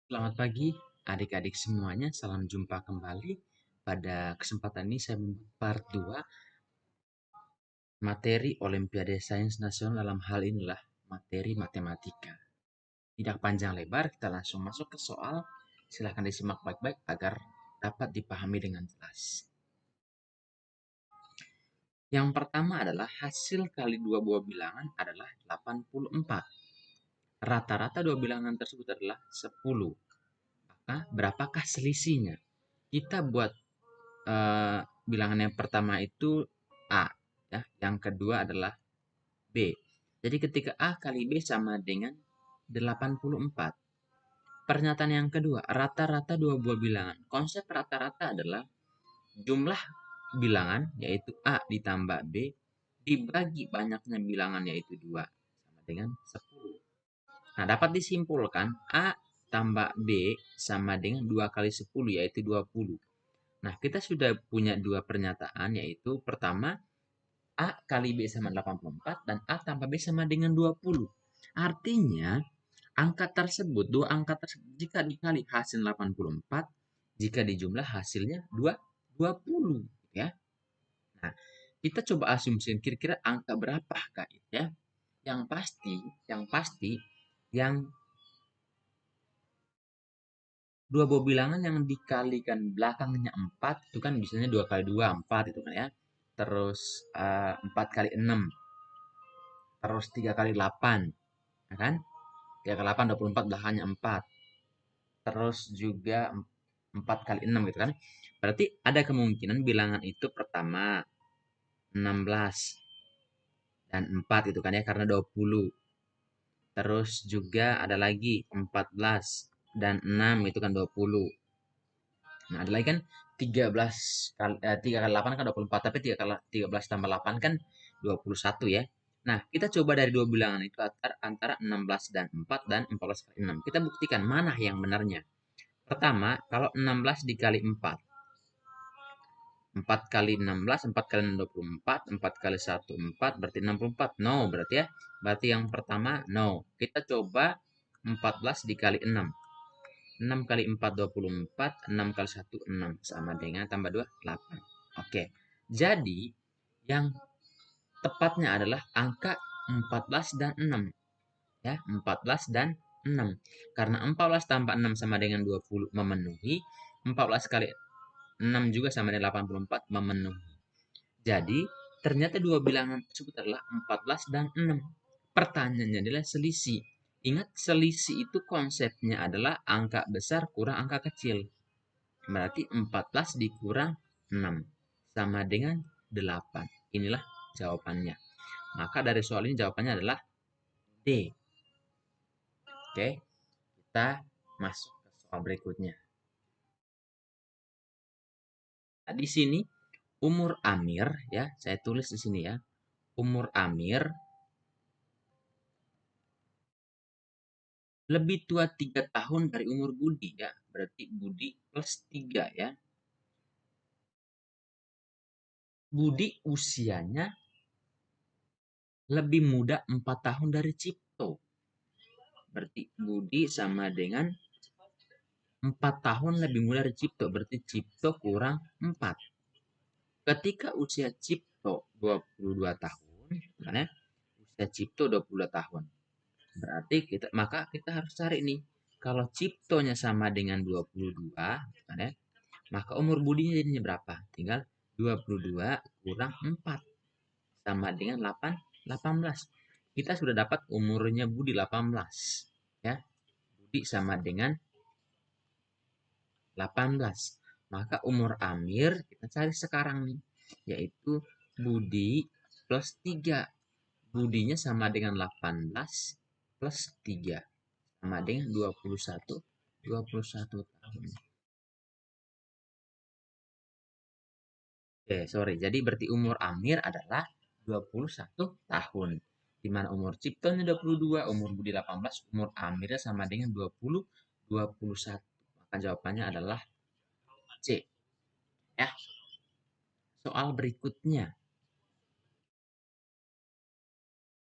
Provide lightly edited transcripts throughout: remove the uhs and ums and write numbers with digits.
Selamat pagi adik-adik semuanya, salam jumpa kembali. Pada kesempatan ini saya membuat part 2 materi Olimpiade Sains Nasional, dalam hal inilah materi matematika. Tidak panjang lebar, kita langsung masuk ke soal. Silahkan disimak baik-baik agar dapat dipahami dengan jelas. Yang pertama adalah hasil kali dua buah bilangan adalah 84. Rata-rata dua bilangan tersebut adalah 10. Maka berapakah selisihnya? Kita buat bilangan yang pertama itu A, ya. Yang kedua adalah B. Jadi ketika A kali B sama dengan 84. Pernyataan yang kedua, rata-rata dua buah bilangan. Konsep rata-rata adalah jumlah bilangan, yaitu A ditambah B, dibagi banyaknya bilangan, yaitu 2, sama dengan 10. Nah, dapat disimpulkan A tambah B sama dengan 2 kali 10, yaitu 20. Nah, kita sudah punya dua pernyataan, yaitu pertama, A kali B sama 84 dan A tambah B sama dengan 20. Artinya, dua angka tersebut jika dikali hasil 84, jika dijumlah hasilnya 20, ya. Nah, kita coba asumsiin kira-kira angka berapakah itu, ya. Yang pasti, yang dua buah bilangan yang dikalikan belakangnya 4 itu kan biasanya 2 kali 2 4 itu kan, ya. Terus 4 kali 6, terus 3 kali 8, ya kan? 3 kali 8 24, belakangnya 4. Terus juga 4 kali 6 gitu kan. Berarti ada kemungkinan bilangan itu pertama 16 dan 4 itu kan, ya, karena 20. Terus juga ada lagi 14 dan 6 itu kan 20. Nah, ada lagi kan 13 kali 3 kali 8 kan 24, tapi 13 tambah 8 kan 21, ya. Nah, kita coba dari dua bilangan itu antara 16 dan 4 dan 14 kali 6. Kita buktikan mana yang benarnya. Pertama, kalau 16 dikali 4. 4 kali 16, 4 kali 6, 24, 4 kali 1, 4, berarti 64. No, berarti, ya. Berarti yang pertama, no. Kita coba 14 dikali 6. 6 kali 4, 24. 6 kali 1, 6. Sama dengan tambah 2, 8. Oke. Jadi, yang tepatnya adalah angka 14 dan 6. Ya, 14 dan 6. Karena 14 tambah 6 sama dengan 20 memenuhi. 14 kali 6 juga sama dengan 84 memenuhi. Jadi, ternyata dua bilangan tersebut adalah 14 dan 6. Pertanyaannya adalah selisih. Ingat, selisih itu konsepnya adalah angka besar kurang angka kecil. Berarti 14 dikurang 6 sama dengan 8. Inilah jawabannya. Maka dari soal ini jawabannya adalah D. Oke, kita masuk ke soal berikutnya. Nah, di sini umur Amir, ya, saya tulis di sini, ya. Umur Amir lebih tua 3 tahun dari umur Budi, ya. Berarti Budi plus 3, ya. Budi usianya lebih muda 4 tahun dari Cipto. Berarti Budi sama dengan 4 tahun lebih muda dari Cipto. Berarti Cipto kurang 4. Ketika usia Cipto 22 tahun, kan, ya? Usia Cipto 22 tahun. Berarti maka kita harus cari nih. Kalau Ciptonya sama dengan 22, kan, ya? Maka umur Budinya jadinya berapa? Tinggal 22 kurang 4 sama dengan 18. Kita sudah dapat umurnya Budi 18, ya. Budi sama dengan 18. Maka umur Amir kita cari sekarang nih, yaitu Budi plus 3. Budinya sama dengan 18 plus 3 sama dengan 21 tahun. Oke, sorry. Jadi berarti umur Amir adalah 21 tahun. Di mana umur Ciptonya 22, umur Budi 18, umur Amirnya sama dengan 20, 21. Maka jawabannya adalah C. Ya. Soal berikutnya.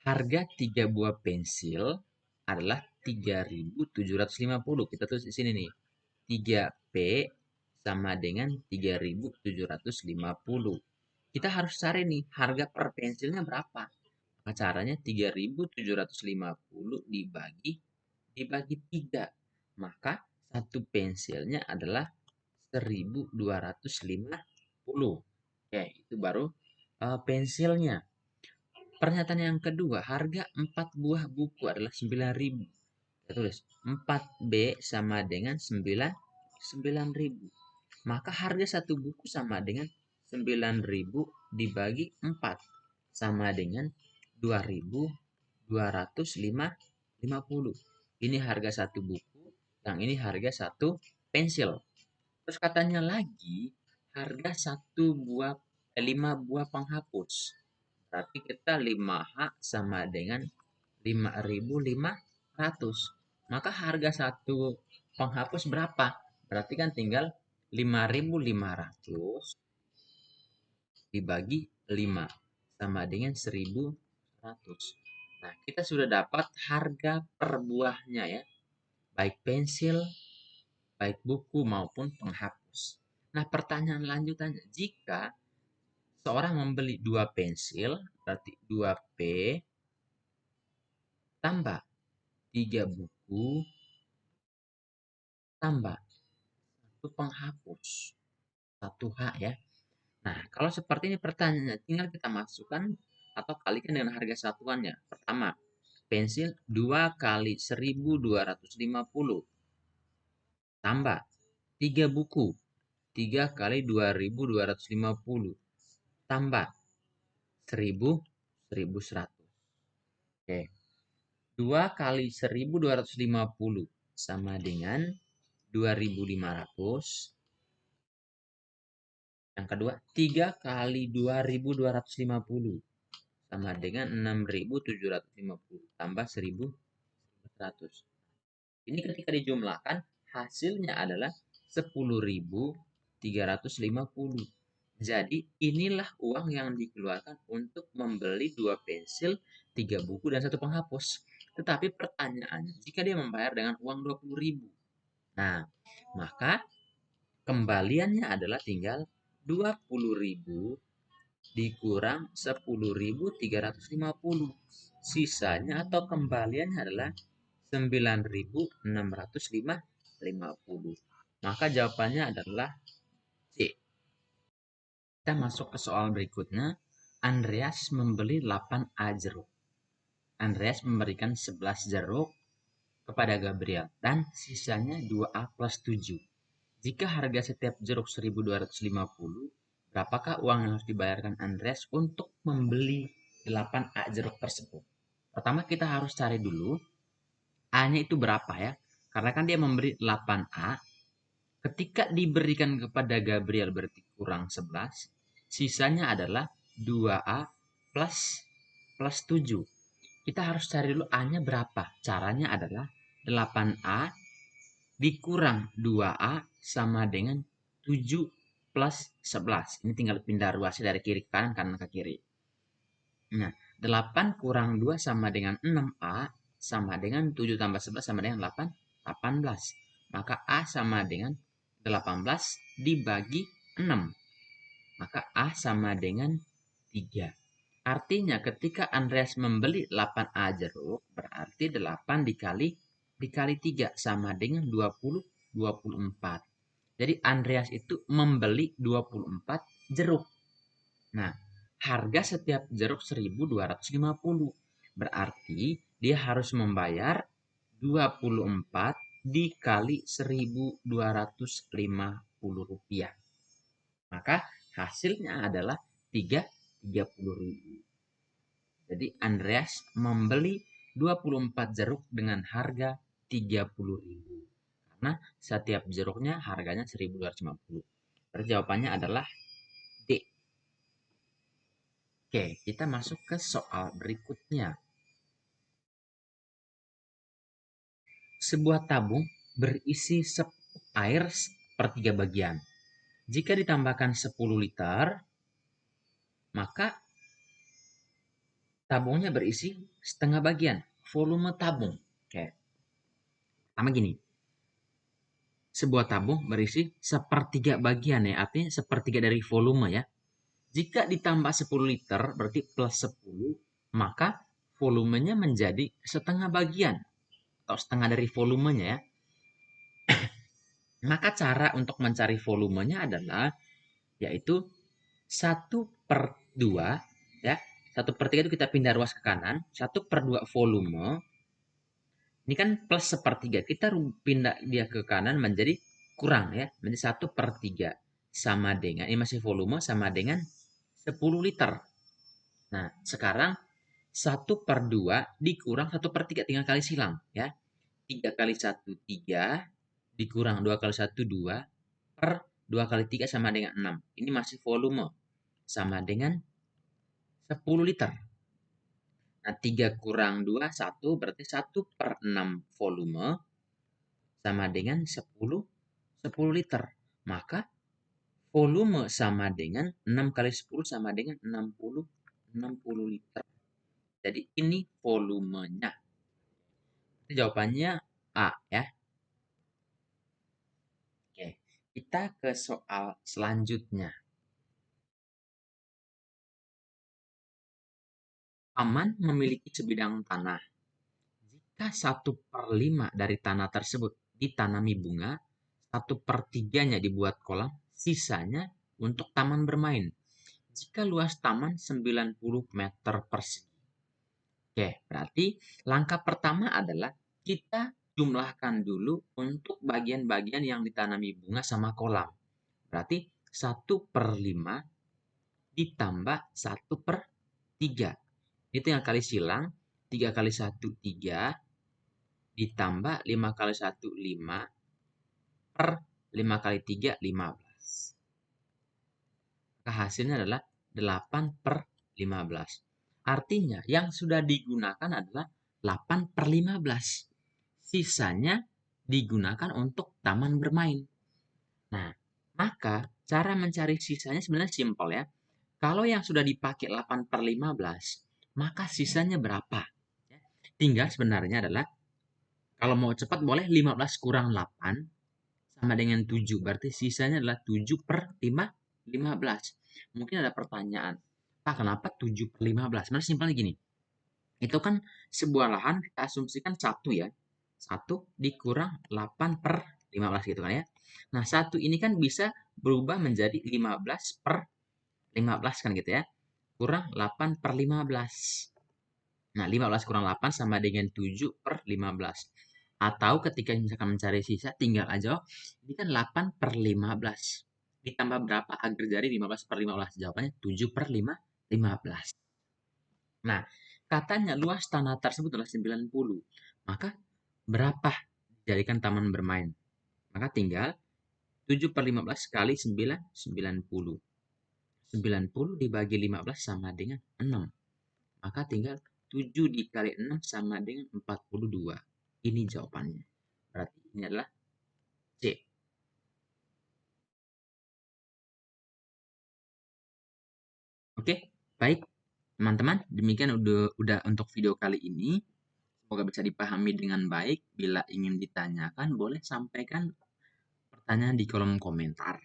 Harga 3 buah pensil adalah 3.750. Kita tulis di sini nih. 3P sama dengan 3.750. Kita harus cari nih harga per pensilnya berapa. Nah, caranya 3.750 dibagi 3. Maka satu pensilnya adalah 1.250. Oke, itu baru pensilnya. Pernyataan yang kedua, harga 4 buah buku adalah 9.000. Kita tulis 4B sama dengan 9.000. Maka harga satu buku sama dengan 9.000 dibagi 4 sama dengan 2.250. Ini harga satu buku, yang ini harga satu pensil. Terus katanya lagi harga 5 buah penghapus. Berarti kita 5H sama dengan 5.500. Maka harga satu penghapus berapa? Berarti kan tinggal 5.500 dibagi 5 sama dengan 1.100. Nah, kita sudah dapat harga per buahnya ya. Baik pensil, baik buku maupun penghapus. Nah, pertanyaan lanjutannya, jika seorang membeli 2 pensil, berarti 2P tambah 3 buku tambah 1 penghapus, 1H ya. Nah, kalau seperti ini pertanyaannya, tinggal kita masukkan atau kalikan dengan harga satuannya. Pertama, pensil 2 kali 1.250 tambah 3 buku 3 kali 2.250 tambah 1.100. Oke. 2 kali 1.250 sama dengan 2.500. Yang kedua, 3 kali 2.250 sama dengan 6.750 tambah 1.100. Ini ketika dijumlahkan, hasilnya adalah 10.350. Jadi, inilah uang yang dikeluarkan untuk membeli 2 pensil, 3 buku, dan 1 penghapus. Tetapi pertanyaannya, jika dia membayar dengan uang 20.000. Nah, maka kembaliannya adalah tinggal 20.000 dikurang 10.350. Sisanya atau kembaliannya adalah 9.650. Maka jawabannya adalah C. Kita masuk ke soal berikutnya. Andreas membeli 8A jeruk. Andreas memberikan 11 jeruk kepada Gabriel dan sisanya 2A plus 7. Jika harga setiap jeruk 1.250, berapakah uang yang harus dibayarkan Andreas untuk membeli 8A jeruk tersebut? Pertama kita harus cari dulu A-nya itu berapa ya. Karena kan dia memberi 8A. Ketika diberikan kepada Gabriel berarti kurang 11. Sisanya adalah 2A plus 7. Kita harus cari dulu A-nya berapa. Caranya adalah 8A dikurang 2A sama dengan 7 plus 11. Ini tinggal pindah ruasnya dari kiri ke kanan ke kiri. Nah, 8 kurang 2 sama dengan 6A sama dengan 7 tambah 11 sama dengan 18. Maka A sama dengan 18 dibagi 6. Maka A sama dengan 3. Artinya ketika Andreas membeli 8A jeruk, berarti 8 dikali 3 sama dengan 24. Jadi Andreas itu membeli 24 jeruk. Nah, harga setiap jeruk 1.250. Berarti dia harus membayar 24 dikali 1.250 rupiah. Maka hasilnya adalah 30.000. Jadi Andreas membeli 24 jeruk dengan harga 30.000. Karena setiap jeruknya harganya 1.250. Berarti jawabannya adalah D. Oke, kita masuk ke soal berikutnya. Sebuah tabung berisi air per 3 bagian. Jika ditambahkan 10 liter, maka tabungnya berisi setengah bagian. Volume tabung. Oke. Pertama gini, sebuah tabung berisi sepertiga bagian ya, artinya sepertiga dari volume ya. Jika ditambah 10 liter berarti plus 10, maka volumenya menjadi setengah bagian atau setengah dari volumenya ya. Maka cara untuk mencari volumenya adalah yaitu 1/2 ya. 1/3 itu kita pindah ruas ke kanan, 1/2 volume. Ini kan plus sepertiga, kita pindah dia ke kanan menjadi kurang ya, menjadi 1/3 sama dengan, ini masih volume sama dengan 10 liter. Nah, sekarang 1/2 dikurang 1/3, tinggal kali silang ya. 3 kali 1, 3, dikurang 2 kali 1, 2, per 2 kali 3 sama dengan 6. Ini masih volume, sama dengan 10 liter. Nah, 3 kurang 2, 1, berarti 1/6 volume, sama dengan 10 liter. Maka volume sama dengan 6 kali 10 sama dengan 60 liter. Jadi ini volumenya. Jawabannya A ya. Oke, kita ke soal selanjutnya. Taman memiliki sebidang tanah. Jika 1/5 dari tanah tersebut ditanami bunga, 1/3-nya dibuat kolam, sisanya untuk taman bermain. Jika luas taman 90 meter persegi. Oke, berarti langkah pertama adalah kita jumlahkan dulu untuk bagian-bagian yang ditanami bunga sama kolam. Berarti 1/5 ditambah 1/3. Itu yang kali silang. 3 kali 1, 3. Ditambah 5 kali 1, 5. Per 5 kali 3, 15. Maka hasilnya adalah 8/15. Artinya yang sudah digunakan adalah 8/15. Sisanya digunakan untuk taman bermain. Nah, maka cara mencari sisanya sebenarnya simpel ya. Kalau yang sudah dipakai 8/15, maka sisanya berapa? Tinggal sebenarnya adalah, kalau mau cepat boleh 15 kurang 8 sama dengan 7. Berarti sisanya adalah 7/15. Mungkin ada pertanyaan, Pak kenapa 7/15? Sebenarnya simpelnya gini, itu kan sebuah lahan kita asumsikan 1 ya. 1 dikurang 8/15 gitu kan ya. Nah, 1 ini kan bisa berubah menjadi 15/15 kan gitu ya. Kurang 8/15. Nah, 15 kurang 8 sama dengan 7/15. Atau ketika misalkan mencari sisa, tinggal aja, ini kan 8/15. Ditambah berapa agar jadi 15/15? Jawabannya 7/15. Nah, katanya luas tanah tersebut adalah 90. Maka berapa dijadikan taman bermain? Maka tinggal 7/15 kali 9, 90. 90 dibagi 15 sama dengan 6. Maka tinggal 7 dikali 6 sama dengan 42. Ini jawabannya. Berarti ini adalah C. Oke, baik teman-teman. Demikian udah untuk video kali ini. Semoga bisa dipahami dengan baik. Bila ingin ditanyakan, boleh sampaikan pertanyaan di kolom komentar.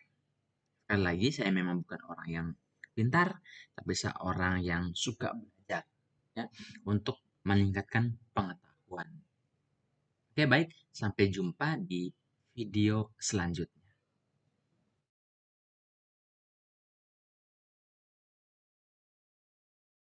Sekali lagi, saya memang bukan orang yang pintar, tapi saya orang yang suka belajar ya, untuk meningkatkan pengetahuan. Oke, baik. Sampai jumpa di video selanjutnya.